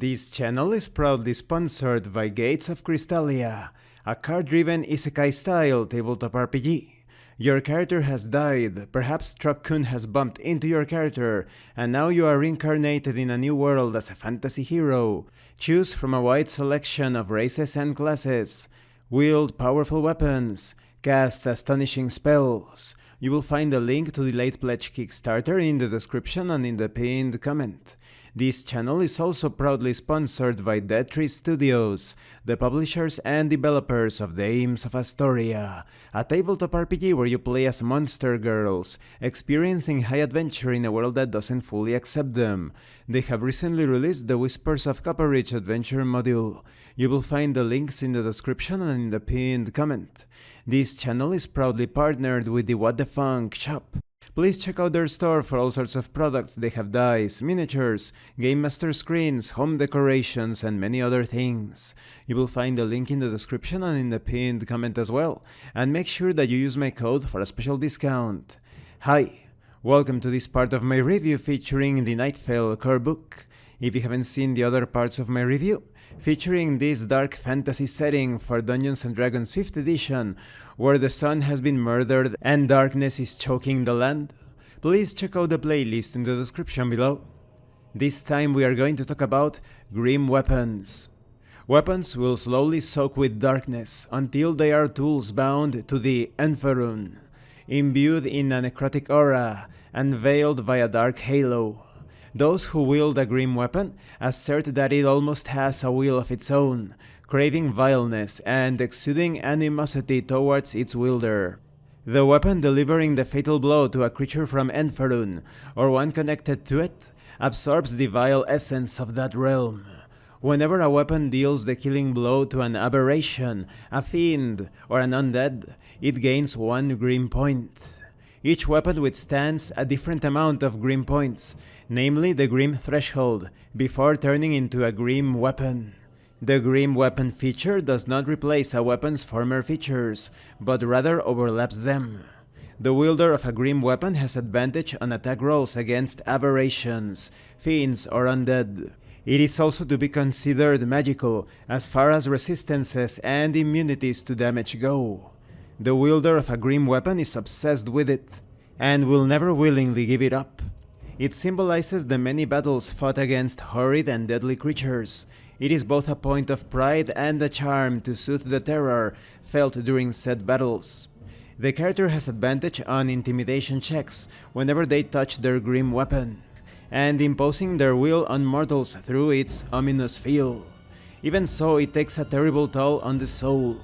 This channel is proudly sponsored by Gates of Krystalia, a card-driven isekai-style tabletop RPG. Your character has died, perhaps Truck-kun has bumped into your character, and now you are reincarnated in a new world as a fantasy hero. Choose from a wide selection of races and classes. Wield powerful weapons. Cast astonishing spells. You will find a link to the late pledge Kickstarter in the description and in the pinned comment. This channel is also proudly sponsored by Dead Tree Studios, the publishers and developers of the Aims of Astoria, a tabletop RPG where you play as monster girls, experiencing high adventure in a world that doesn't fully accept them. They have recently released the Whispers of Copperridge adventure module. You will find the links in the description and in the pinned comment. This channel is proudly partnered with the What the Funk shop. Please check out their store for all sorts of products. They have dice, miniatures, Game Master screens, home decorations, and many other things. You will find the link in the description and in the pinned comment as well. And make sure that you use my code for a special discount. Hi, welcome to this part of my review featuring the Nightfell core book. If you haven't seen the other parts of my review, featuring this dark fantasy setting for Dungeons & Dragons 5th edition, where the sun has been murdered and darkness is choking the land, please check out the playlist in the description below. This time we are going to talk about grim weapons. Weapons will slowly soak with darkness until they are tools bound to the Enferun, imbued in a necrotic aura and veiled by a dark halo. Those who wield a grim weapon assert that it almost has a will of its own, craving vileness and exuding animosity towards its wielder. The weapon delivering the fatal blow to a creature from Enferun, or one connected to it, absorbs the vile essence of that realm. Whenever a weapon deals the killing blow to an aberration, a fiend, or an undead, it gains 1 grim point. Each weapon withstands a different amount of grim points, namely the grim threshold, before turning into a grim weapon. The grim weapon feature does not replace a weapon's former features, but rather overlaps them. The wielder of a grim weapon has advantage on attack rolls against aberrations, fiends, or undead. It is also to be considered magical as far as resistances and immunities to damage go. The wielder of a grim weapon is obsessed with it, and will never willingly give it up. It symbolizes the many battles fought against horrid and deadly creatures. It is both a point of pride and a charm to soothe the terror felt during said battles. The character has advantage on intimidation checks whenever they touch their grim weapon, and imposing their will on mortals through its ominous feel. Even so, it takes a terrible toll on the soul.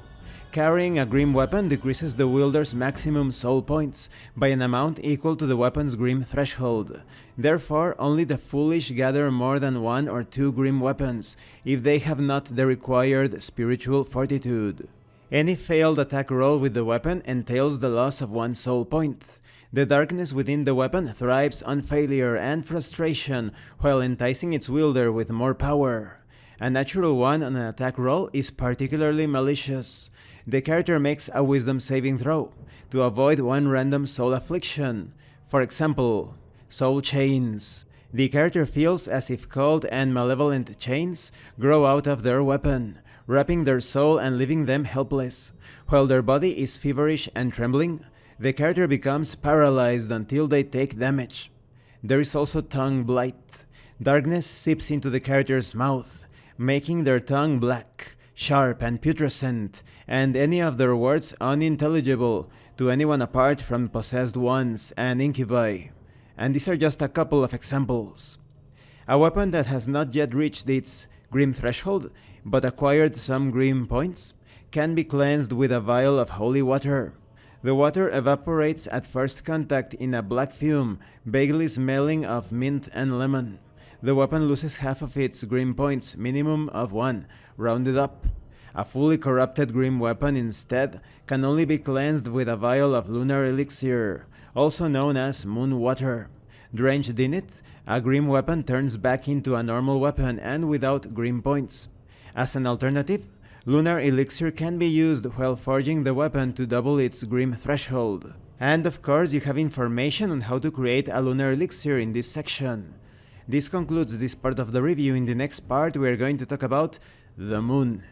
Carrying a grim weapon decreases the wielder's maximum soul points by an amount equal to the weapon's grim threshold. Therefore, only the foolish gather more than 1 or 2 grim weapons if they have not the required spiritual fortitude. Any failed attack roll with the weapon entails the loss of 1 soul point. The darkness within the weapon thrives on failure and frustration while enticing its wielder with more power. A natural 1 on an attack roll is particularly malicious. The character makes a wisdom saving throw to avoid 1 random soul affliction. For example, soul chains. The character feels as if cold and malevolent chains grow out of their weapon, wrapping their soul and leaving them helpless. While their body is feverish and trembling, the character becomes paralyzed until they take damage. There is also tongue blight. Darkness seeps into the character's mouth, making their tongue black, sharp, and putrescent, and any of their words unintelligible to anyone apart from possessed ones and incubi. And these are just a couple of examples. A weapon that has not yet reached its grim threshold, but acquired some grim points, can be cleansed with a vial of holy water. The water evaporates at first contact in a black fume, vaguely smelling of mint and lemon. The weapon loses half of its grim points, minimum of 1, rounded up. A fully corrupted grim weapon instead can only be cleansed with a vial of lunar elixir, also known as moon water. Drenched in it, a grim weapon turns back into a normal weapon and without grim points. As an alternative, lunar elixir can be used while forging the weapon to double its grim threshold. And of course you have information on how to create a lunar elixir in this section. This concludes this part of the review. In the next part, we are going to talk about the moon.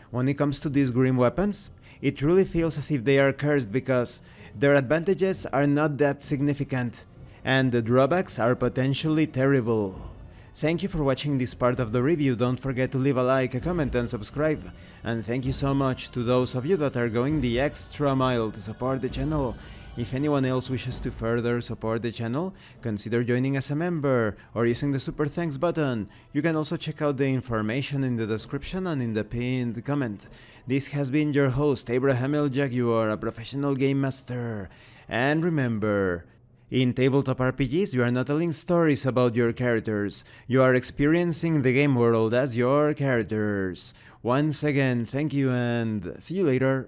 When it comes to these grim weapons, it truly feels as if they are cursed because their advantages are not that significant, and the drawbacks are potentially terrible. Thank you for watching this part of the review. Don't forget to leave a like, a comment and subscribe. And thank you so much to those of you that are going the extra mile to support the channel. If anyone else wishes to further support the channel, consider joining as a member or using the super thanks button. You can also check out the information in the description and in the pinned comment. This has been your host, Abraham L. Jaguar, a professional game master. And remember, in tabletop RPGs, you are not telling stories about your characters, you are experiencing the game world as your characters. Once again, thank you and see you later.